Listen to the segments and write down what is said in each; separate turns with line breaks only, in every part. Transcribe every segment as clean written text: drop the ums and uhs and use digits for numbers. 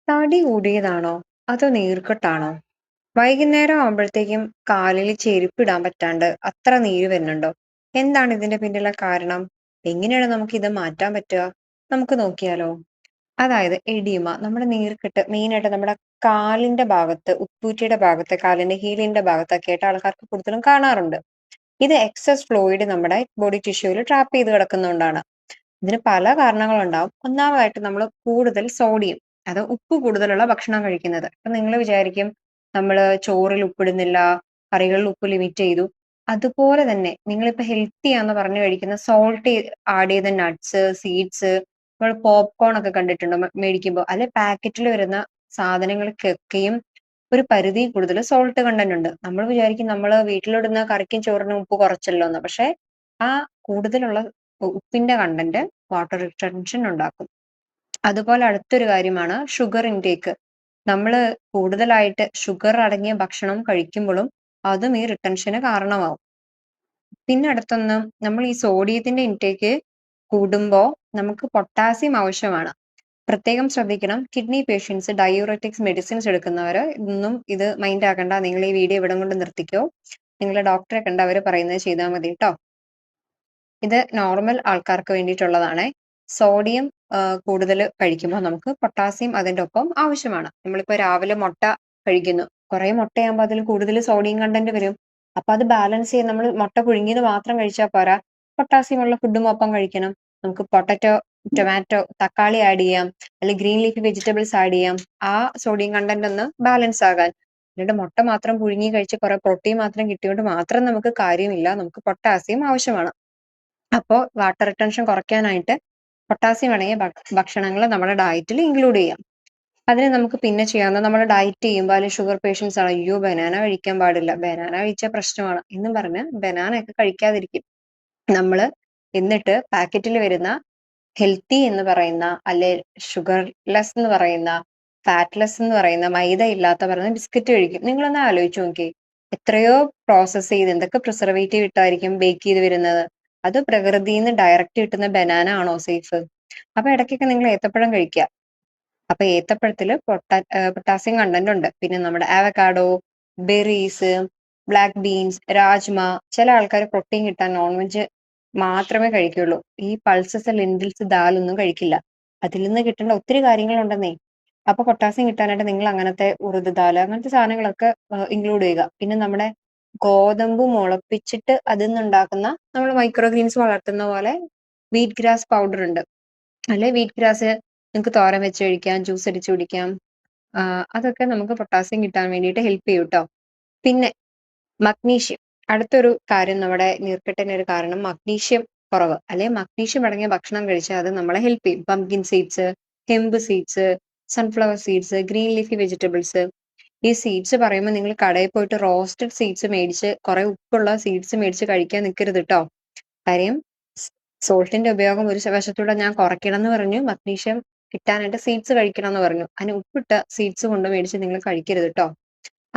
തടി കൂടിയതാണോ? അതോ നീർക്കെട്ടാണോ? വൈകുന്നേരം ആവുമ്പഴത്തേക്കും കാലില് ചെരുപ്പിടാൻ പറ്റാണ്ട് അത്ര നീര് വരുന്നുണ്ടോ? എന്താണ് ഇതിന്റെ പിന്നിലെ കാരണം? എങ്ങനെയാണ് നമുക്കിത് മാറ്റാൻ പറ്റുക? നമുക്ക് നോക്കിയാലോ? അതായത് എഡിമ, നമ്മുടെ നീർക്കെട്ട് മെയിനായിട്ട് നമ്മുടെ കാലിന്റെ ഭാഗത്ത്, ഉപ്പൂറ്റിയുടെ ഭാഗത്ത്, കാലിന്റെ ഹീലിന്റെ ഭാഗത്തൊക്കെ ആയിട്ട് ആൾക്കാർക്ക് കൂടുതലും കാണാറുണ്ട്. ഇത് എക്സസ് ഫ്ലൂയിഡ് നമ്മുടെ ബോഡി ടിഷ്യൂവിൽ ട്രാപ്പ് ചെയ്ത് കിടക്കുന്നതുകൊണ്ടാണ്. ഇതിന് പല കാരണങ്ങളുണ്ടാവും. ഒന്നാമതായിട്ട് നമ്മൾ കൂടുതൽ സോഡിയം, അത് ഉപ്പ് കൂടുതലുള്ള ഭക്ഷണം കഴിക്കുന്നത്. അപ്പൊ നിങ്ങൾ വിചാരിക്കും നമ്മള് ചോറിൽ ഉപ്പിടുന്നില്ല, കറികളിൽ ഉപ്പ് ലിമിറ്റ് ചെയ്തു. അതുപോലെ തന്നെ നിങ്ങളിപ്പോ ഹെൽത്തി ആന്ന് പറഞ്ഞു കഴിക്കുന്ന സോൾട്ട് ആഡ് ചെയ്ത നട്ട്സ്, സീഡ്സ്, നമ്മൾ പോപ്കോൺ ഒക്കെ കണ്ടിട്ടുണ്ടോ മേടിക്കുമ്പോൾ? അല്ലെ പാക്കറ്റിൽ വരുന്ന സാധനങ്ങൾക്കൊക്കെയും ഒരു പരിധി കൂടുതൽ സോൾട്ട് കണ്ടന്റ് ഉണ്ട്. നമ്മൾ വിചാരിക്കും നമ്മൾ വീട്ടിലിടുന്ന കറിക്കും ചോറിനും ഉപ്പ് കുറച്ചല്ലോ എന്ന്. പക്ഷെ ആ കൂടുതലുള്ള ഉപ്പിന്റെ കണ്ടന്റ് വാട്ടർ റിട്ടൻഷൻ ഉണ്ടാക്കും. അതുപോലെ അടുത്തൊരു കാര്യമാണ് ഷുഗർ ഇൻടേക്ക്. നമ്മള് കൂടുതലായിട്ട് ഷുഗർ അടങ്ങിയ ഭക്ഷണം കഴിക്കുമ്പോഴും അതും ഈ റിട്ടൻഷന് കാരണമാവും. പിന്നെ അടുത്തൊന്ന്, നമ്മൾ ഈ സോഡിയത്തിന്റെ ഇൻടേക്ക് കൂടുമ്പോ നമുക്ക് പൊട്ടാസ്യം ആവശ്യമാണ്. പ്രത്യേകം ശ്രദ്ധിക്കണം. കിഡ്നി പേഷ്യൻസ്, ഡയൂററ്റിക്സ് മെഡിസിൻസ് എടുക്കുന്നവര് ഇതൊന്നും ഇത് മൈൻഡ് ആക്കണ്ട. നിങ്ങൾ ഈ വീഡിയോ ഇവിടം കൊണ്ട് നിർത്തിക്കോ. നിങ്ങളെ ഡോക്ടറെ കണ്ട് അവര് പറയുന്നത് ചെയ്താൽ മതി ട്ടോ. ഇത് നോർമൽ ആൾക്കാർക്ക് വേണ്ടിയിട്ടുള്ളതാണേ. സോഡിയം കൂടുതൽ കഴിക്കുമ്പോൾ നമുക്ക് പൊട്ടാസ്യം അതിന്റെ ഒപ്പം ആവശ്യമാണ്. നമ്മളിപ്പോ രാവിലെ മുട്ട കഴിക്കുന്നു. കുറെ മുട്ടയാകുമ്പോൾ അതിൽ കൂടുതൽ സോഡിയം കണ്ടന്റ് വരും. അപ്പൊ അത് ബാലൻസ് ചെയ്യാൻ നമ്മൾ മുട്ട പുഴുങ്ങിയത് മാത്രം കഴിച്ചാൽ പോരാ, പൊട്ടാസ്യം ഉള്ള ഫുഡും ഒപ്പം കഴിക്കണം. നമുക്ക് പൊട്ടറ്റോ, ടൊമാറ്റോ, തക്കാളി ആഡ് ചെയ്യാം, അല്ലെങ്കിൽ ഗ്രീൻ ലീഫി വെജിറ്റബിൾസ് ആഡ് ചെയ്യാം, ആ സോഡിയം കണ്ടന്റ് ഒന്ന് ബാലൻസ് ആകാൻ. എന്നിട്ട് മുട്ട മാത്രം പുഴുങ്ങി കഴിച്ച് കുറെ പ്രോട്ടീൻ മാത്രം കിട്ടിയോണ്ട് മാത്രം നമുക്ക് കാര്യമില്ല. നമുക്ക് പൊട്ടാസ്യം ആവശ്യമാണ്. അപ്പോൾ വാട്ടർ റിട്ടൻഷൻ കുറയ്ക്കാനായിട്ട് പൊട്ടാസ്യം അടങ്ങിയ ഭക്ഷണങ്ങൾ നമ്മുടെ ഡയറ്റിൽ ഇൻക്ലൂഡ് ചെയ്യാം. അതിന് നമുക്ക് പിന്നെ ചെയ്യാവുന്ന, നമ്മൾ ഡയറ്റ് ചെയ്യുമ്പോൾ അല്ലെങ്കിൽ ഷുഗർ പേഷ്യൻസ് ആണ്, അയ്യോ ബനാന കഴിക്കാൻ പാടില്ല, ബനാന കഴിച്ചാൽ പ്രശ്നമാണ് എന്നും പറഞ്ഞ് ബനാന ഒക്കെ കഴിക്കാതിരിക്കും നമ്മള്. എന്നിട്ട് പാക്കറ്റിൽ വരുന്ന ഹെൽത്തി എന്ന് പറയുന്ന, അല്ലെ ഷുഗർലെസ് എന്ന് പറയുന്ന, ഫാറ്റ്ലെസ് എന്ന് പറയുന്ന, മൈദ ഇല്ലാത്ത പറയുന്ന ബിസ്ക്കറ്റ് കഴിക്കും. നിങ്ങളൊന്ന് ആലോചിച്ച് നോക്കിയേ. എത്രയോ പ്രോസസ് ചെയ്ത് എന്തൊക്കെ പ്രിസർവേറ്റീവ് ഇട്ടായിരിക്കും ബേക്ക് ചെയ്ത് വരുന്നത്. അത് പ്രകൃതിയിൽ നിന്ന് ഡയറക്റ്റ് കിട്ടുന്ന ബനാന ആണോ സേഫ്? അപ്പൊ ഇടയ്ക്കൊക്കെ നിങ്ങൾ ഏത്തപ്പഴം കഴിക്കുക. അപ്പൊ ഏത്തപ്പഴത്തില് പൊട്ടാസ്യം കണ്ടന്റ് ഉണ്ട്. പിന്നെ നമ്മുടെ ആവക്കാഡോ, ബെറീസ്, ബ്ലാക്ക് ബീൻസ്, രാജ്മ. ചില ആൾക്കാർ പ്രോട്ടീൻ കിട്ടാൻ നോൺ വെജ് മാത്രമേ കഴിക്കുള്ളൂ. ഈ പൾസസ്, ലെന്റിൽസ്, ദാൽ ഒന്നും കഴിക്കില്ല. അതിൽ നിന്ന് കിട്ടേണ്ട ഒത്തിരി കാര്യങ്ങളുണ്ടെന്നേ. അപ്പൊ പൊട്ടാസ്യം കിട്ടാനായിട്ട് നിങ്ങൾ അങ്ങനത്തെ ഉറുദ് ദാൽ, അങ്ങനത്തെ സാധനങ്ങളൊക്കെ ഇൻക്ലൂഡ് ചെയ്യുക. പിന്നെ നമ്മുടെ ഗോതമ്പ് മുളപ്പിച്ചിട്ട് അതിൽ നിന്നുണ്ടാക്കുന്ന, നമ്മൾ മൈക്രോ ഗ്രീൻസ് വളർത്തുന്ന പോലെ വീറ്റ് ഗ്രാസ് പൗഡർ ഉണ്ട്. അല്ലെ വീറ്റ് ഗ്രാസ് നിങ്ങൾക്ക് തോരൻ വെച്ച് കഴിക്കാം, ജ്യൂസ് അടിച്ച് കുടിക്കാം. അതൊക്കെ നമുക്ക് പൊട്ടാസ്യം കിട്ടാൻ വേണ്ടിയിട്ട് ഹെൽപ്പ് ചെയ്യും ട്ടോ. പിന്നെ മഗ്നീഷ്യം, അടുത്തൊരു കാര്യം. നമ്മുടെ നീർക്കെട്ടിന് ഒരു കാരണം മഗ്നീഷ്യം കുറവ്, അല്ലെ മഗ്നീഷ്യം അടങ്ങിയ ഭക്ഷണം കഴിച്ചാൽ അത് നമ്മളെ ഹെൽപ്പ് ചെയ്യും. Pumpkin seeds, hemp seeds, sunflower seeds, green leafy vegetables. ഈ സീഡ്സ് പറയുമ്പോൾ നിങ്ങൾ കടയിൽ പോയിട്ട് റോസ്റ്റഡ് സീഡ്സ് മേടിച്ച്, കുറെ ഉപ്പുള്ള സീഡ്സ് മേടിച്ച് കഴിക്കാൻ നിൽക്കരുത് ട്ടോ. കാര്യം സോൾട്ടിന്റെ ഉപയോഗം ഒരു വശത്തൂടെ ഞാൻ കുറയ്ക്കണം എന്ന് പറഞ്ഞു, മഗ്നീഷ്യം കിട്ടാനായിട്ട് സീഡ്സ് കഴിക്കണം എന്ന് പറഞ്ഞു. അതിന് ഉപ്പിട്ട സീഡ്സ് കൊണ്ട് മേടിച്ച് നിങ്ങൾ കഴിക്കരുത് ട്ടോ.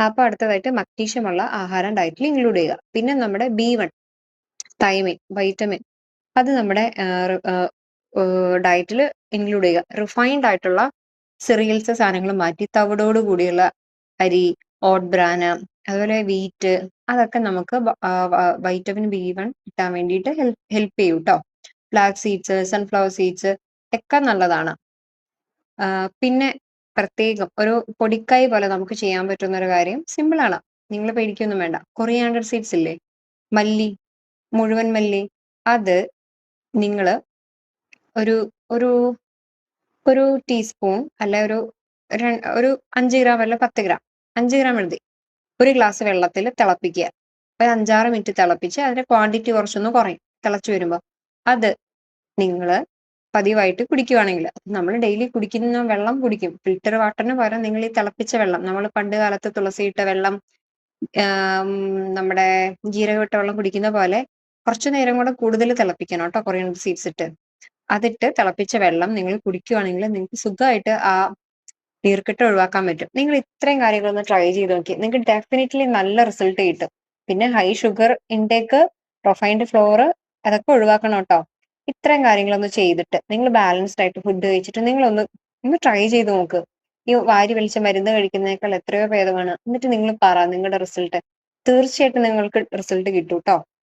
അപ്പൊ അടുത്തതായിട്ട് മഗ്നീഷ്യമുള്ള ആഹാരം ഡയറ്റിൽ ഇൻക്ലൂഡ് ചെയ്യുക. പിന്നെ നമ്മുടെ B1, തൈമിൻ, വൈറ്റമിൻ, അത് നമ്മുടെ ഡയറ്റിൽ ഇൻക്ലൂഡ് ചെയ്യുക. റിഫൈൻഡ് ആയിട്ടുള്ള സിറിയൽസ് സാധനങ്ങൾ മാറ്റി തവിടോട് കൂടിയുള്ള അരി, ഓട്ട് ബ്രാൻ, അതുപോലെ വീറ്റ്, അതൊക്കെ നമുക്ക് വൈറ്റമിൻ B1 കിട്ടാൻ വേണ്ടിയിട്ട് ഹെൽപ്പ് ചെയ്യും ട്ടോ. ബ്ലാക്ക് സീഡ്സ്, സൺഫ്ലവർ സീഡ്സ് ഒക്കെ നല്ലതാണ്. പിന്നെ പ്രത്യേകം ഒരു പൊടിക്കൈ പോലെ നമുക്ക് ചെയ്യാൻ പറ്റുന്ന ഒരു കാര്യം, സിമ്പിൾ ആണ്. നിങ്ങൾ പേടിക്കൊന്നും വേണ്ട. കൊറിയാണ്ടർ സീഡ്സ് ഇല്ലേ, മല്ലി, മുഴുവൻ മല്ലി, അത് നിങ്ങൾ ഒരു ഒരു ഒരു ടീസ്പൂൺ, അല്ല ഒരു 5 ഗ്രാം അല്ല 10 ഗ്രാം, 5 ഗ്രാം മതി, ഒരു ഗ്ലാസ് വെള്ളത്തിൽ തിളപ്പിക്കുക. ഒരു 5-6 മിനിറ്റ് തിളപ്പിച്ച് അതിന്റെ ക്വാണ്ടിറ്റി കുറച്ചൊന്ന് കുറയും തിളച്ചു വരുമ്പോൾ. അത് നിങ്ങൾ പതിവായിട്ട് കുടിക്കുവാണെങ്കിൽ, നമ്മൾ ഡെയിലി കുടിക്കുന്ന വെള്ളം കുടിക്കും, ഫിൽറ്റർ വാട്ടറിന് പകരം നിങ്ങൾ ഈ തിളപ്പിച്ച വെള്ളം, നമ്മൾ പണ്ട് കാലത്ത് തുളസിയിട്ട വെള്ളം, നമ്മുടെ ജീരകമിട്ട വെള്ളം കുടിക്കുന്ന പോലെ കുറച്ചു നേരം കൂടെ കൂടുതൽ തിളപ്പിക്കണം കേട്ടോ. കൊറിയൻഡർ സീഡ്സ് ഇട്ട് അതിട്ട് തിളപ്പിച്ച വെള്ളം നിങ്ങൾ കുടിക്കുവാണെങ്കിൽ നിങ്ങൾക്ക് സുഖമായിട്ട് ആ നീർക്കെട്ട് ഒഴിവാക്കാൻ പറ്റും. നിങ്ങൾ ഇത്രയും കാര്യങ്ങളൊന്ന് ട്രൈ ചെയ്ത് നോക്കി, നിങ്ങൾക്ക് ഡെഫിനറ്റ്ലി നല്ല റിസൾട്ട് കിട്ടും. പിന്നെ high sugar intake, refined floor, അതൊക്കെ ഒഴിവാക്കണം കേട്ടോ. ഇത്രയും കാര്യങ്ങളൊന്ന് ചെയ്തിട്ട് നിങ്ങൾ ബാലൻസ്ഡ് ആയിട്ട് ഫുഡ് കഴിച്ചിട്ട് നിങ്ങളൊന്ന് ട്രൈ ചെയ്ത് നോക്ക്. ഈ വാരി വലിച്ച മരുന്ന് കഴിക്കുന്നതിനേക്കാൾ എത്രയോ ഭേദമാണ്. എന്നിട്ട് നിങ്ങൾ പറ നിങ്ങളുടെ റിസൾട്ട്. തീർച്ചയായിട്ടും നിങ്ങൾക്ക് റിസൾട്ട് കിട്ടൂട്ടോ.